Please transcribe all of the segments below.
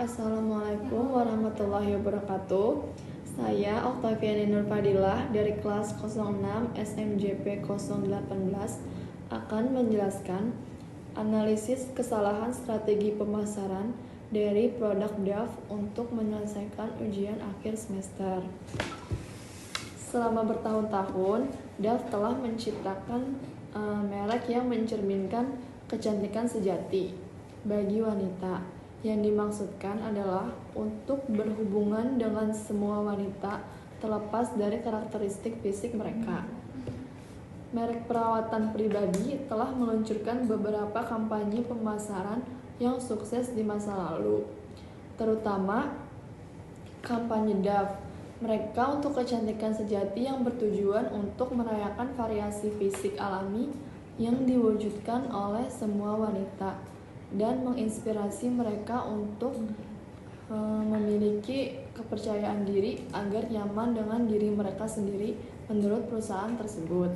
Assalamualaikum warahmatullahi wabarakatuh. Saya Oktaviani Nurfadilah dari kelas 06 SMJP 018 akan menjelaskan analisis kesalahan strategi pemasaran dari produk DAF untuk menyelesaikan ujian akhir semester. Selama bertahun-tahun, DAF telah menciptakan merek yang mencerminkan kecantikan sejati bagi wanita. Yang dimaksudkan adalah untuk berhubungan dengan semua wanita terlepas dari karakteristik fisik mereka. Merek perawatan pribadi telah meluncurkan beberapa kampanye pemasaran yang sukses di masa lalu, terutama kampanye DAF, mereka untuk kecantikan sejati yang bertujuan untuk merayakan variasi fisik alami yang diwujudkan oleh semua wanita dan menginspirasi mereka untuk memiliki kepercayaan diri agar nyaman dengan diri mereka sendiri menurut perusahaan tersebut.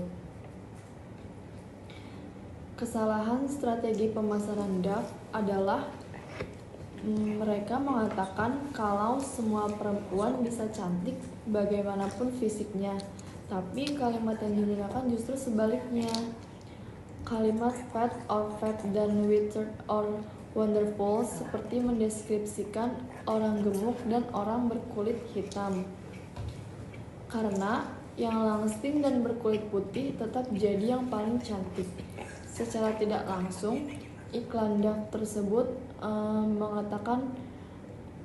Kesalahan strategi pemasaran DAF adalah mereka mengatakan kalau semua perempuan bisa cantik bagaimanapun fisiknya, tapi kalimat yang digunakan justru sebaliknya. Kalimat fat or fat dan withered or wonderful seperti mendeskripsikan orang gemuk dan orang berkulit hitam. Karena yang langsing dan berkulit putih tetap jadi yang paling cantik. Secara tidak langsung, iklan DAF tersebut mengatakan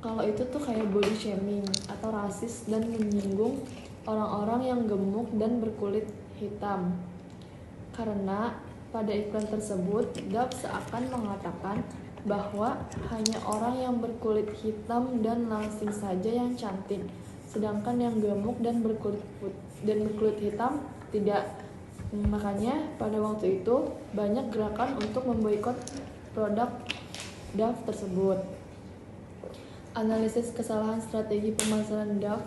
kalau itu tuh kayak body shaming atau rasis dan menyinggung orang-orang yang gemuk dan berkulit hitam. Karena pada iklan tersebut, DAF seakan mengatakan bahwa hanya orang yang berkulit hitam dan langsing saja yang cantik, sedangkan yang gemuk dan berkulit hitam tidak. Makanya pada waktu itu banyak gerakan untuk memboikot produk DAF tersebut. Analisis kesalahan strategi pemasaran DAF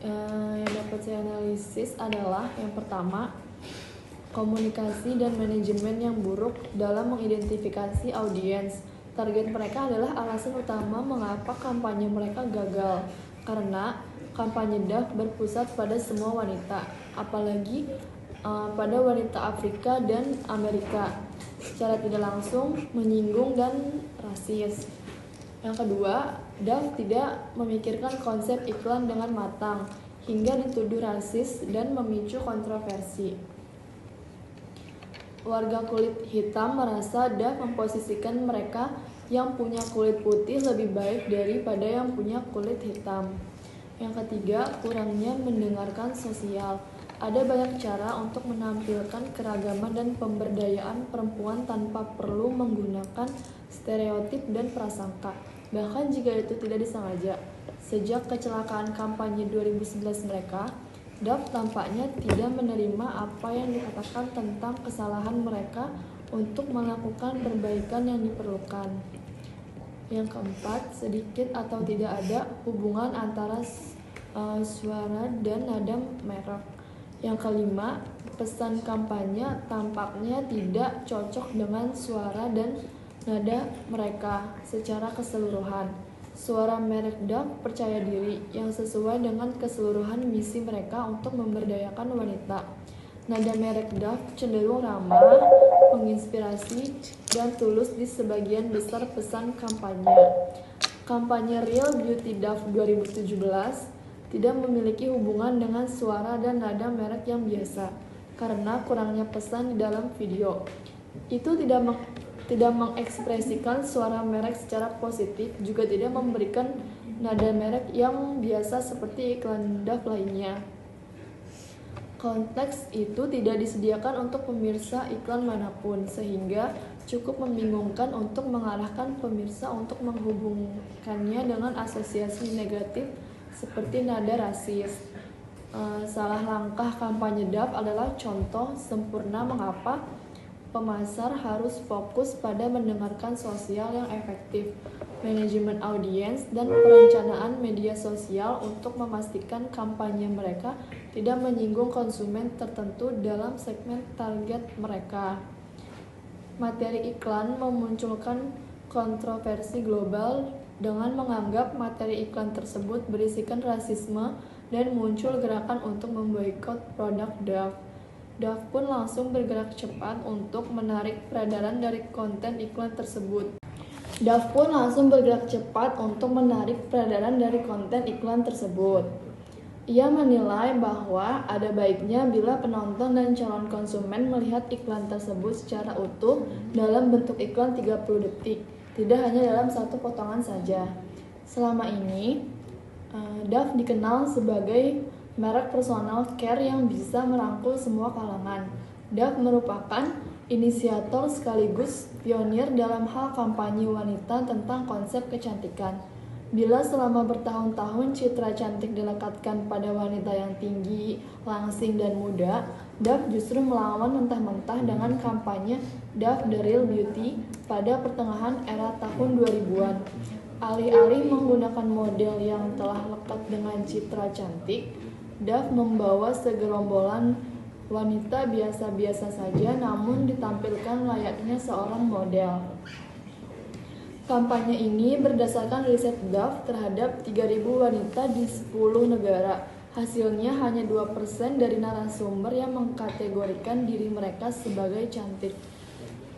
yang dapat saya analisis adalah yang pertama, komunikasi dan manajemen yang buruk dalam mengidentifikasi audiens. Target mereka adalah alasan utama mengapa kampanye mereka gagal, karena kampanye DAF berpusat pada semua wanita, apalagi pada wanita Afrika dan Amerika, secara tidak langsung menyinggung dan rasis. Yang kedua, DAF tidak memikirkan konsep iklan dengan matang, hingga dituduh rasis dan memicu kontroversi. Warga kulit hitam merasa DAF memposisikan mereka yang punya kulit putih lebih baik daripada yang punya kulit hitam. Yang ketiga, kurangnya mendengarkan sosial. Ada banyak cara untuk menampilkan keragaman dan pemberdayaan perempuan tanpa perlu menggunakan stereotip dan prasangka, bahkan jika itu tidak disengaja. Sejak kecelakaan kampanye 2011 mereka, DAF tampaknya tidak menerima apa yang dikatakan tentang kesalahan mereka untuk melakukan perbaikan yang diperlukan. Yang keempat, sedikit atau tidak ada hubungan antara suara dan nada merek. Yang kelima, pesan kampanye tampaknya tidak cocok dengan suara dan nada mereka secara keseluruhan. Suara merek DAF percaya diri yang sesuai dengan keseluruhan misi mereka untuk memberdayakan wanita. Nada merek DAF cenderung ramah, menginspirasi, dan tulus di sebagian besar pesan kampanye. Kampanye Real Beauty DAF 2017 tidak memiliki hubungan dengan suara dan nada merek yang biasa, karena kurangnya pesan di dalam video. Itu tidak mengekspresikan suara merek secara positif, juga tidak memberikan nada merek yang biasa seperti iklan DAF lainnya. Konteks itu tidak disediakan untuk pemirsa iklan manapun, sehingga cukup membingungkan untuk mengarahkan pemirsa untuk menghubungkannya dengan asosiasi negatif seperti nada rasis. Salah langkah kampanye DAF adalah contoh sempurna mengapa pemasar harus fokus pada mendengarkan sosial yang efektif, manajemen audiens, dan perencanaan media sosial untuk memastikan kampanye mereka tidak menyinggung konsumen tertentu dalam segmen target mereka. Materi iklan memunculkan kontroversi global dengan menganggap materi iklan tersebut berisikan rasisme dan muncul gerakan untuk memboikot produk Dove. Dove pun langsung bergerak cepat untuk menarik peredaran dari konten iklan tersebut. Ia menilai bahwa ada baiknya bila penonton dan calon konsumen melihat iklan tersebut secara utuh dalam bentuk iklan 30 detik, tidak hanya dalam satu potongan saja. Selama ini, Dove dikenal sebagai merek personal care yang bisa merangkul semua kalangan. Dove merupakan inisiator sekaligus pionir dalam hal kampanye wanita tentang konsep kecantikan. Bila selama bertahun-tahun citra cantik dilekatkan pada wanita yang tinggi, langsing, dan muda, Dove justru melawan mentah-mentah dengan kampanye Dove The Real Beauty pada pertengahan era tahun 2000-an. Alih-alih menggunakan model yang telah lekat dengan citra cantik, Dove membawa segerombolan wanita biasa-biasa saja namun ditampilkan layaknya seorang model. Kampanye ini berdasarkan riset Dove terhadap 3.000 wanita di 10 negara. Hasilnya hanya 2% dari narasumber yang mengkategorikan diri mereka sebagai cantik.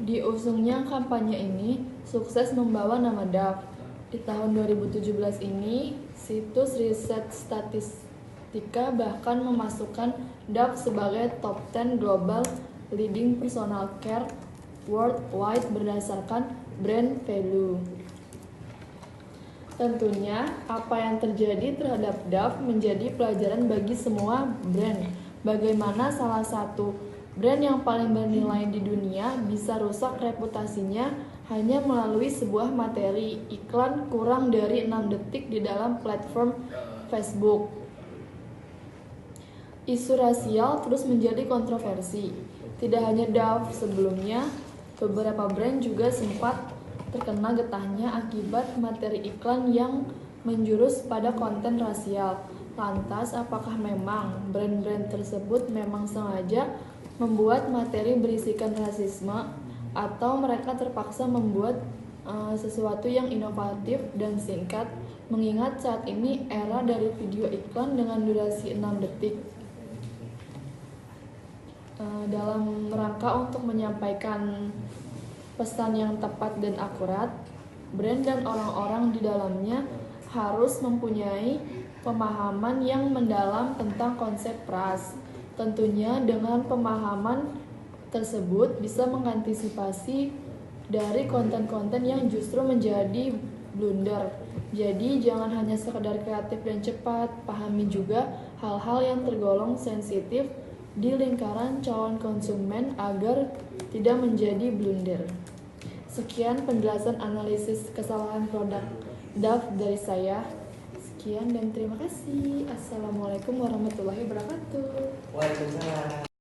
Diusungnya kampanye ini sukses membawa nama Dove. Di tahun 2017 ini, situs riset statistika bahkan memasukkan Dove sebagai top 10 global leading personal care worldwide berdasarkan brand value. Tentunya, apa yang terjadi terhadap Dove menjadi pelajaran bagi semua brand. Bagaimana salah satu brand yang paling bernilai di dunia bisa rusak reputasinya hanya melalui sebuah materi iklan kurang dari 6 detik di dalam platform Facebook. Isu rasial terus menjadi kontroversi. Tidak hanya Dove, sebelumnya beberapa brand juga sempat terkena getahnya akibat materi iklan yang menjurus pada konten rasial. Lantas, apakah memang brand-brand tersebut memang sengaja membuat materi berisikan rasisme, atau mereka terpaksa membuat sesuatu yang inovatif dan singkat, mengingat saat ini era dari video iklan dengan durasi 6 detik. Dalam rangka untuk menyampaikan pesan yang tepat dan akurat, brand dan orang-orang di dalamnya harus mempunyai pemahaman yang mendalam tentang konsep ras. Tentunya dengan pemahaman tersebut bisa mengantisipasi dari konten-konten yang justru menjadi blunder. Jadi jangan hanya sekedar kreatif dan cepat, pahami juga hal-hal yang tergolong sensitif di lingkaran calon konsumen agar tidak menjadi blunder. Sekian penjelasan analisis kesalahan produk Dove dari saya. Sekian dan terima kasih. Assalamualaikum warahmatullahi wabarakatuh. Waalaikumsalam.